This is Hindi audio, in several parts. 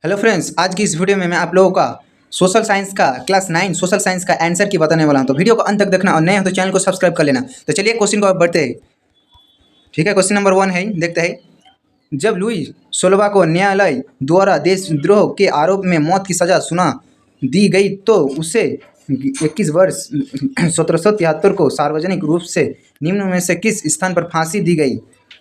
हेलो फ्रेंड्स, आज की इस वीडियो में मैं आप लोगों का सोशल साइंस का क्लास 9 सोशल साइंस का आंसर की बताने वाला हूं। तो वीडियो को अंत तक देखना और नए हो तो चैनल को सब्सक्राइब कर लेना। तो चलिए क्वेश्चन को अब बढ़ते हैं। ठीक है, क्वेश्चन नंबर 1 है, देखते हैं। जब लुई 16वां को न्यायालय द्वारा देशद्रोह के आरोप में मौत की सजा सुना दी गई तो उसे 21 वर्ष 1773 को सार्वजनिक रूप से निम्न में से किस स्थान पर फांसी दी गई।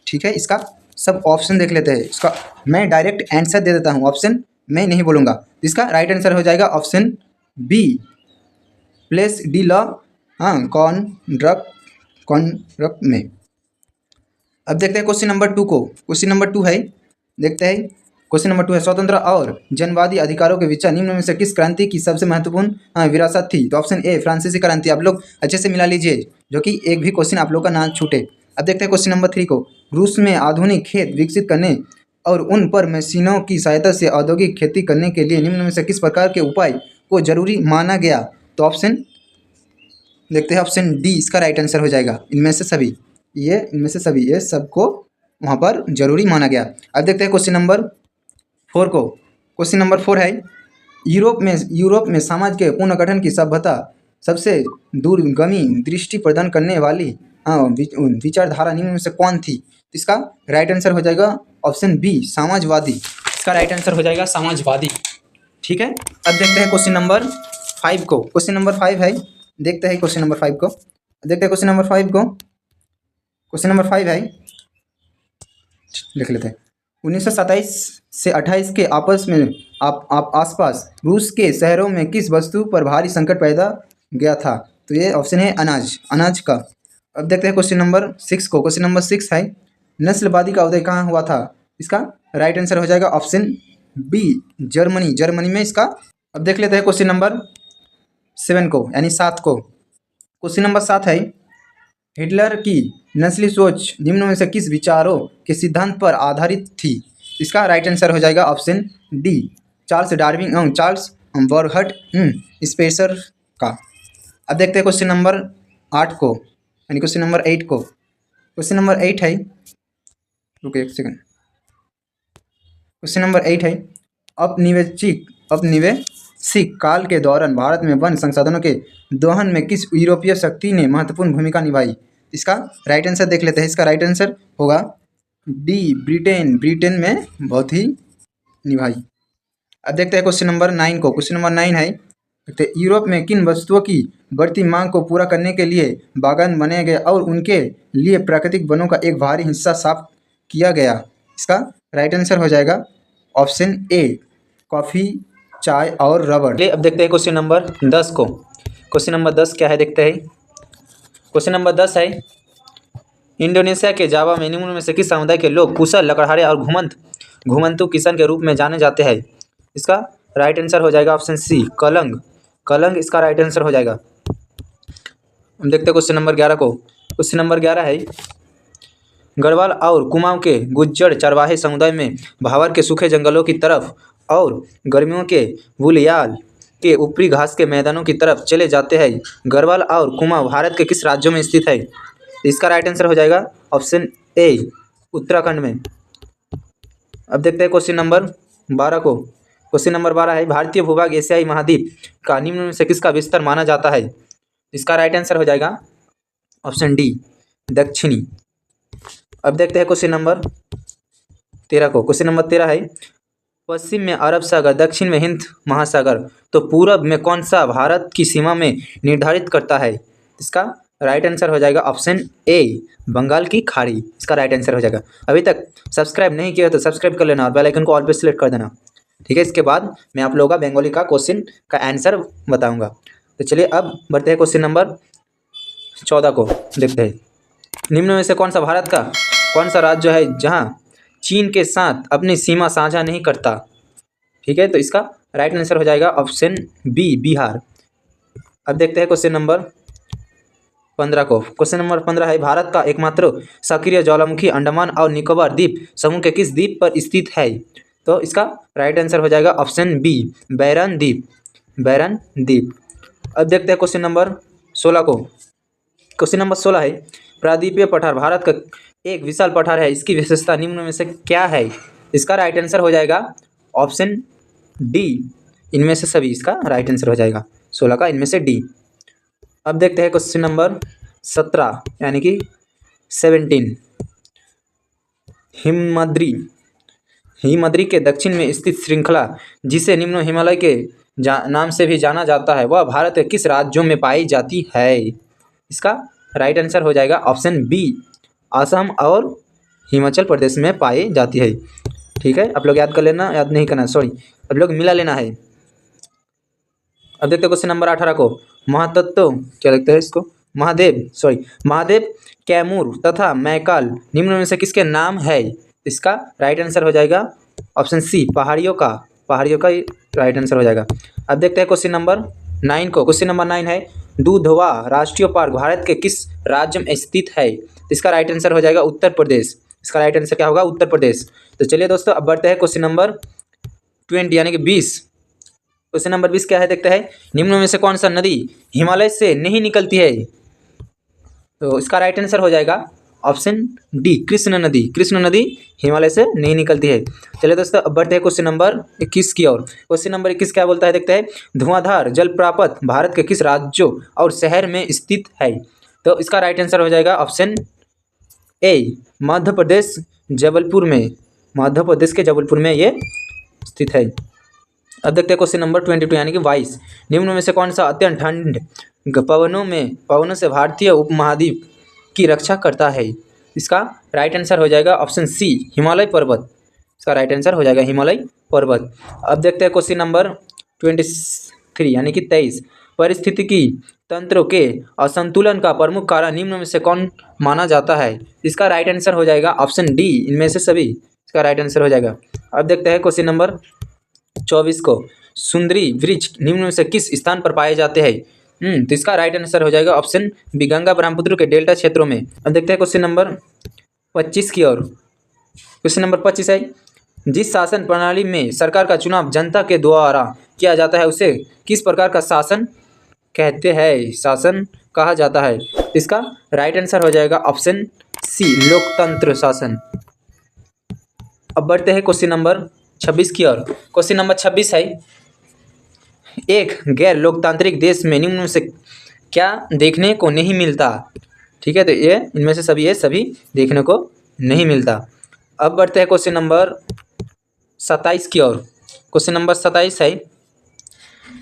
ठीक है, इसका सब ऑप्शन देख लेते हैं। इसका मैं डायरेक्ट आंसर दे देता हूँ, ऑप्शन मैं नहीं बोलूँगा। इसका राइट आंसर हो जाएगा option B, place D law, हाँ, कॉन्ड्रक्ट में। अब देखते हैं क्वेश्चन नंबर 2 को। क्वेश्चन नंबर 2 है, देखते हैं। क्वेश्चन नंबर 2 है, स्वतंत्र और जनवादी अधिकारों के विचार निम्न में से किस क्रांति की सबसे महत्वपूर्ण विरासत थी। तो ऑप्शन ए, फ्रांसीसी क्रांति। आप लोग अच्छे से मिला लीजिए, जो कि एक भी क्वेश्चन आप लोग का ना छूटे। अब देखते हैं क्वेश्चन नंबर 3 को। रूस में आधुनिक खेत विकसित करने और उन पर मशीनों की सहायता से औद्योगिक खेती करने के लिए निम्न में से किस प्रकार के उपाय को जरूरी माना गया। तो ऑप्शन देखते हैं, ऑप्शन डी इसका राइट आंसर हो जाएगा। इनमें से सभी ये सबको वहाँ पर जरूरी माना गया। अब देखते हैं क्वेश्चन नंबर 4 को। क्वेश्चन नंबर 4 है, यूरोप में समाज के पुनर्गठन की सभ्यता सबसे दूरगामी दृष्टि प्रदान करने वाली विचारधारा निम्न में से कौन थी। इसका राइट आंसर हो जाएगा ऑप्शन बी, समाजवादी। इसका राइट आंसर हो जाएगा समाजवादी। ठीक है, अब देखते हैं क्वेश्चन नंबर 5 को। क्वेश्चन नंबर 5 है, देखते हैं क्वेश्चन नंबर 5 को। देखते हैं क्वेश्चन नंबर 5 को। क्वेश्चन नंबर 5 है, लिख लेते हैं। 1927 से 28 के आपस में आसपास रूस के शहरों में किस वस्तु पर भारी संकट पैदा गया था। तो ये ऑप्शन है अनाज का। अब देखते हैं क्वेश्चन नंबर 6 को। क्वेश्चन नंबर 6 है, नस्लवादी का उदय कहाँ हुआ था। इसका राइट आंसर हो जाएगा ऑप्शन बी, जर्मनी में इसका। अब देख लेते हैं क्वेश्चन नंबर 7 को, यानी 7 को। क्वेश्चन नंबर 7 है, हिटलर की नस्ली सोच निम्न में से किस विचारों के सिद्धांत पर आधारित थी। इसका राइट आंसर हो जाएगा option D, Charles Darwin Charles Herbert Spencer का। अब देखते हैं क्वेश्चन नंबर 8 को, यानी क्वेश्चन नंबर 8 को। क्वेश्चन नंबर 8 है, रुकिए एक सेकंड। क्वेश्चन नंबर 8 है, औपनिवेशिक काल के दौरान भारत में वन संसाधनों के दोहन में किस यूरोपीय शक्ति ने महत्वपूर्ण भूमिका निभाई। इसका राइट आंसर देख लेते हैं। इसका राइट आंसर होगा डी, ब्रिटेन में बहुत ही निभाई। अब देखते हैं क्वेश्चन नंबर 9 को। क्वेश्चन नंबर 9 है, देखते हैं, यूरोप में किन वस्तुओं की बढ़ती मांग को पूरा करने के लिए बागान बनाए गए और उनके लिए प्राकृतिक वनों का एक भारी हिस्सा साफ किया गया। इसका राइट आंसर हो जाएगा ऑप्शन ए, कॉफ़ी, चाय और रबड़। अब देखते हैं क्वेश्चन नंबर 10 को। क्वेश्चन नंबर 10 क्या है, देखते हैं। क्वेश्चन नंबर 10 है, इंडोनेशिया के जावा में निम्न में से किस समुदाय के लोग कुशल लकड़हारे और घुमंतु किसान के रूप में जाने जाते हैं। इसका राइट आंसर हो जाएगा ऑप्शन सी, कलंग इसका राइट आंसर हो जाएगा। हम देखते हैं क्वेश्चन नंबर 11 को। क्वेश्चन नंबर 11 है, गढ़वाल और कुमाऊं के गुज्जर चरवाहे समुदाय में भावर के सूखे जंगलों की तरफ और गर्मियों के बुलियाल के ऊपरी घास के मैदानों की तरफ चले जाते हैं। गढ़वाल और कुमाऊं भारत के किस राज्यों में स्थित है। इसका राइट आंसर हो जाएगा ऑप्शन ए, उत्तराखंड में। अब देखते हैं क्वेश्चन नंबर 12 को। क्वेश्चन नंबर 12 है, भारतीय भूभाग एशियाई महाद्वीप का निम्न में से किसका विस्तार माना जाता है। इसका राइट आंसर हो जाएगा ऑप्शन डी, दक्षिणी। अब देखते हैं क्वेश्चन नंबर 13 को। क्वेश्चन नंबर 13 है, पश्चिम में अरब सागर, दक्षिण में हिंद महासागर, तो पूरब में कौन सा भारत की सीमा में निर्धारित करता है। इसका राइट आंसर हो जाएगा ऑप्शन ए, बंगाल की खाड़ी। इसका राइट आंसर हो जाएगा। अभी तक सब्सक्राइब नहीं किया तो सब्सक्राइब कर लेना और बेल आइकन को ऑल पे सिलेक्ट कर देना। ठीक है, इसके बाद मैं आप लोगों का बंगाली का क्वेश्चन का आंसर बताऊँगा। तो चलिए अब बढ़ते हैं क्वेश्चन नंबर 14 को। देखते हैं, निम्न में से कौन सा भारत का कौन सा राज्य है जहाँ चीन के साथ अपनी सीमा साझा नहीं करता। ठीक है, तो इसका राइट आंसर हो जाएगा ऑप्शन बी, बिहार। अब देखते हैं क्वेश्चन नंबर 15 को। क्वेश्चन नंबर 15 है, भारत का एकमात्र सक्रिय ज्वालामुखी अंडमान और निकोबार द्वीप समूह के किस द्वीप पर स्थित है। तो इसका राइट आंसर हो जाएगा ऑप्शन बी, बैरन द्वीप। अब देखते हैं क्वेश्चन नंबर 16 को। क्वेश्चन नंबर 16 है, प्रायद्वीपीय पठार भारत का एक विशाल पठार है, इसकी विशेषता निम्न में से क्या है। इसका राइट आंसर हो जाएगा ऑप्शन डी इनमें से सभी इसका राइट आंसर हो जाएगा। 16 का इनमें से डी। अब देखते हैं क्वेश्चन नंबर 17 यानी कि 17। हिमद्री हिमद्री के दक्षिण में स्थित श्रृंखला जिसे निम्न हिमालय के नाम से भी जाना जाता है वह भारत के किस राज्यों में पाई जाती है? इसका राइट आंसर हो जाएगा ऑप्शन बी, असम और हिमाचल प्रदेश में पाई जाती है। ठीक है, आप लोग याद कर लेना, याद नहीं करना, सॉरी, आप लोग मिला लेना है। अब देखते हैं क्वेश्चन नंबर 18 को। महातत्व क्या लिखते हैं इसको? महादेव, कैमूर तथा मैकाल निम्न में से किसके नाम है? इसका राइट आंसर हो जाएगा ऑप्शन सी, पहाड़ियों का ही राइट आंसर हो जाएगा। अब देखते हैं क्वेश्चन नंबर 9 को। क्वेश्चन नंबर 9 है दुधवा राष्ट्रीय पार्क भारत के किस राज्य में स्थित है? इसका राइट आंसर हो जाएगा उत्तर प्रदेश। इसका राइट आंसर क्या होगा? उत्तर प्रदेश। तो चलिए दोस्तों, अब बढ़ते हैं क्वेश्चन नंबर 20 यानी कि 20। क्वेश्चन नंबर 20 क्या है देखते हैं। निम्न में से कौन सा नदी हिमालय से नहीं निकलती है? तो इसका राइट आंसर हो जाएगा ऑप्शन डी, कृष्ण नदी हिमालय से नहीं निकलती है। चलिए दोस्तों, अब बढ़ते हैं क्वेश्चन नंबर 21 की ओर। क्वेश्चन नंबर 21 क्या बोलता है देखते हैं। धुआंधार जलप्रपात भारत के किस राज्यों और शहर में स्थित है? तो इसका राइट आंसर हो जाएगा ऑप्शन ए, मध्य प्रदेश के जबलपुर में ये स्थित है। अब देखते हैं क्वेश्चन नंबर 22 यानी कि 22। निम्न में से कौन सा अत्यंत ठंड पवनों से भारतीय उपमहाद्वीप की रक्षा करता है? इसका राइट आंसर हो जाएगा ऑप्शन सी, हिमालय पर्वत। इसका राइट आंसर हो जाएगा हिमालय पर्वत। अब देखते हैं क्वेश्चन नंबर 23 यानी कि 23। पारिस्थितिकी तंत्रों के असंतुलन का प्रमुख कारण निम्न में से कौन माना जाता है? इसका राइट आंसर हो जाएगा ऑप्शन डी, इनमें से सभी। इसका राइट आंसर हो जाएगा। अब देखते हैं क्वेश्चन नंबर 24 को। सुंदरी वृक्ष निम्न में से किस स्थान पर पाए जाते हैं? तो इसका राइट आंसर हो जाएगा ऑप्शन बी, गंगा ब्रह्मपुत्र के डेल्टा क्षेत्रों में। अब देखते हैं क्वेश्चन नंबर 25 की ओर। क्वेश्चन नंबर 25 है जिस शासन प्रणाली में सरकार का चुनाव जनता के द्वारा किया जाता है उसे किस प्रकार का शासन कहते हैं, शासन कहा जाता है? इसका राइट आंसर हो जाएगा ऑप्शन सी, लोकतंत्र शासन। अब बढ़ते हैं क्वेश्चन नंबर 26 की ओर। क्वेश्चन नंबर 26 है एक गैर लोकतांत्रिक देश में निम्न में से क्या देखने को नहीं मिलता? ठीक है, तो ये इनमें से सभी देखने को नहीं मिलता। अब बढ़ते हैं क्वेश्चन नंबर 27 की ओर। क्वेश्चन नंबर 27 है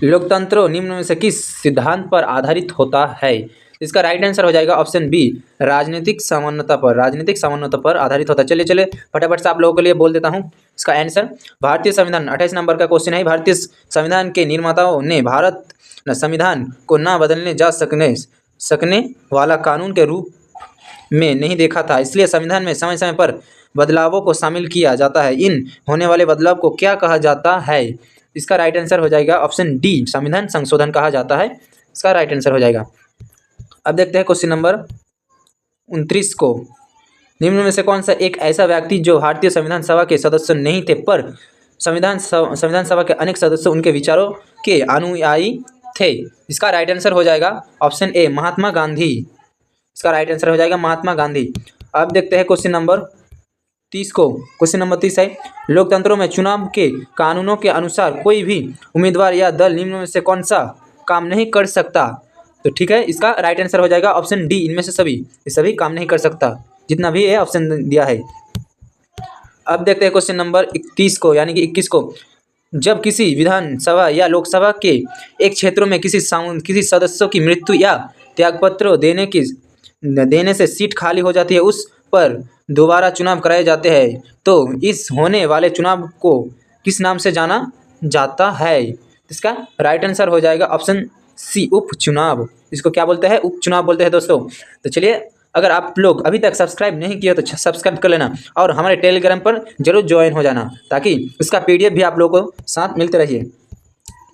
लोकतंत्र निम्न में से किस सिद्धांत पर आधारित होता है? इसका राइट आंसर हो जाएगा ऑप्शन बी, राजनीतिक समानता पर आधारित होता है। चलिए फटाफट से आप लोगों के लिए बोल देता हूँ इसका आंसर। भारतीय संविधान 28 नंबर का क्वेश्चन है। भारतीय संविधान के निर्माताओं ने भारत संविधान को ना बदलने जा सकने वाला कानून के रूप में नहीं देखा था, इसलिए संविधान में समय समय पर बदलावों को शामिल किया जाता है। इन होने वाले बदलाव को क्या कहा जाता है? इसका राइट आंसर हो जाएगा ऑप्शन डी, संविधान संशोधन कहा जाता है। इसका राइट आंसर हो जाएगा। अब देखते हैं क्वेश्चन नंबर 29 को। निम्न में से कौन सा एक ऐसा व्यक्ति जो भारतीय संविधान सभा के सदस्य नहीं थे पर संविधान सभा के अनेक सदस्य उनके विचारों के अनुयायी थे? इसका राइट आंसर हो जाएगा ऑप्शन ए, महात्मा गांधी। इसका राइट आंसर हो जाएगा महात्मा गांधी। अब देखते हैं क्वेश्चन नंबर 30 को। क्वेश्चन नंबर 30 है लोकतंत्रों में चुनाव के कानूनों के अनुसार कोई भी उम्मीदवार या दल निम्न में से कौन सा काम नहीं कर सकता? तो ठीक है, इसका राइट आंसर हो जाएगा ऑप्शन डी, इनमें से सभी काम नहीं कर सकता, जितना भी है ऑप्शन दिया है। अब देखते हैं क्वेश्चन नंबर 31 को यानी कि 21 को। जब किसी विधानसभा या लोकसभा के एक क्षेत्र में किसी सदस्यों की मृत्यु या त्यागपत्र देने से सीट खाली हो जाती है, उस पर दोबारा चुनाव कराए जाते हैं, तो इस होने वाले चुनाव को किस नाम से जाना जाता है? इसका राइट आंसर हो जाएगा ऑप्शन सी, उपचुनाव। इसको क्या बोलते हैं? उपचुनाव बोलते हैं दोस्तों। तो चलिए, अगर आप लोग अभी तक सब्सक्राइब नहीं किए तो सब्सक्राइब कर लेना और हमारे टेलीग्राम पर जरूर ज्वाइन हो जाना, ताकि इसका पीडीएफ भी आप लोगों को साथ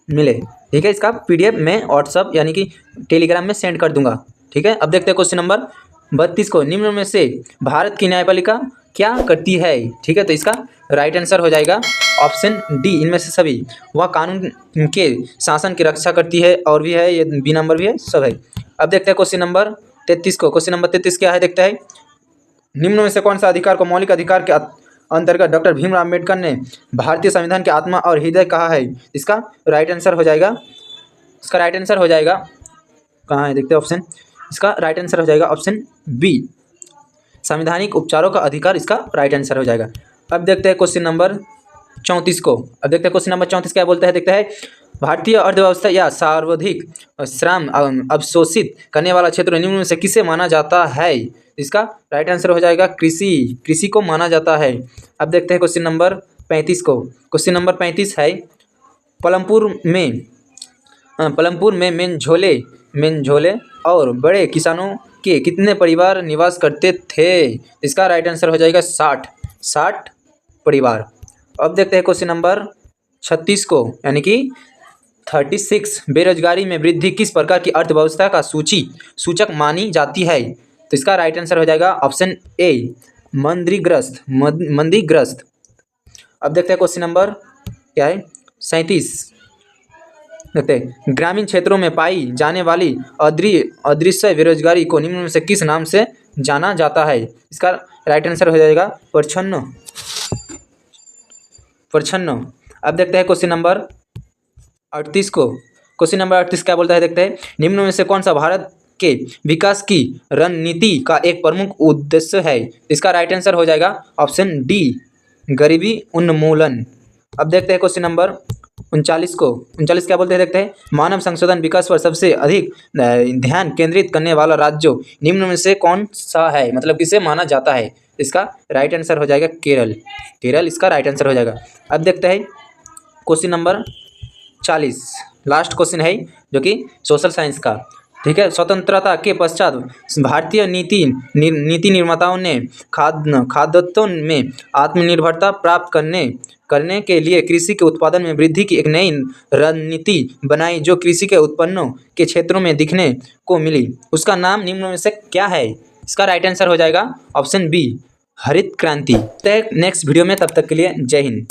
मिले। ठीक है, इसका पीडीएफ मैं व्हाट्सअप यानी कि टेलीग्राम में सेंड कर दूंगा। ठीक है, अब देखते हैं क्वेश्चन नंबर 32 को। निम्न में से भारत की न्यायपालिका क्या करती है? ठीक है, तो इसका राइट आंसर हो जाएगा ऑप्शन डी, इनमें से सभी। वह कानून के शासन की रक्षा करती है, और भी है, ये बी नंबर भी है, सब है। अब देखते हैं क्वेश्चन नंबर 33 को। क्वेश्चन नंबर 33 क्या है देखते हैं। निम्न में से कौन सा अधिकार को मौलिक अधिकार के अंतर्गत डॉक्टर भीमराव अम्बेडकर ने भारतीय संविधान की आत्मा और हृदय कहा है? इसका राइट आंसर हो जाएगा, इसका राइट आंसर हो जाएगा, कहाँ है देखते हैं ऑप्शन, इसका राइट आंसर हो जाएगा ऑप्शन बी, संवैधानिक उपचारों का अधिकार इसका राइट आंसर हो जाएगा। अब देखते हैं क्वेश्चन नंबर 34 को। अब देखते हैं क्वेश्चन नंबर 34 क्या बोलता है, देखते हैं भारतीय अर्थव्यवस्था या सर्वाधिक श्रम अवशोषित करने वाला क्षेत्र निम्न में से किसे माना जाता है? इसका राइट आंसर हो जाएगा कृषि, कृषि को माना जाता है। अब देखते हैं क्वेश्चन नंबर 35 को। क्वेश्चन नंबर 35 है पलमपुर में मेनझोले और बड़े किसानों के कितने परिवार निवास करते थे? इसका राइट आंसर हो जाएगा 60 परिवार। अब देखते हैं क्वेश्चन नंबर 36 को, यानी कि 36, बेरोजगारी में वृद्धि किस प्रकार की अर्थव्यवस्था का सूचक मानी जाती है? तो इसका राइट आंसर हो जाएगा ऑप्शन ए, मंदीग्रस्त। अब देखते हैं क्वेश्चन नंबर क्या है 37, देखते हैं ग्रामीण क्षेत्रों में पाई जाने वाली अदृश्य बेरोजगारी को निम्न में से किस नाम से जाना जाता है? इसका राइट आंसर हो जाएगा परछन्न। अब देखते हैं क्वेश्चन नंबर 38 को। क्वेश्चन नंबर 38 क्या बोलता है, देखते हैं निम्न में से कौन सा भारत के विकास की रणनीति का एक प्रमुख उद्देश्य है? इसका राइट आंसर हो जाएगा ऑप्शन डी, गरीबी उन्मूलन। अब देखते हैं क्वेश्चन नंबर 39 को। 39 क्या बोलते हैं, देखते हैं मानव संशोधन विकास पर सबसे अधिक ध्यान केंद्रित करने वाला राज्य निम्न में से कौन सा है? मतलब किसे माना जाता है? इसका राइट आंसर हो जाएगा केरल इसका राइट आंसर हो जाएगा। अब देखते हैं क्वेश्चन नंबर 40, लास्ट क्वेश्चन है जो कि सोशल साइंस का, ठीक है। स्वतंत्रता के पश्चात भारतीय नीति निर्माताओं ने खाद्योत्पादन में आत्मनिर्भरता प्राप्त करने के लिए कृषि के उत्पादन में वृद्धि की एक नई रणनीति बनाई जो कृषि के उत्पन्नों के क्षेत्रों में दिखने को मिली। उसका नाम निम्न में से क्या है? इसका राइट आंसर हो जाएगा ऑप्शन बी, हरित क्रांति। नेक्स्ट वीडियो में, तब तक के लिए जय हिंद।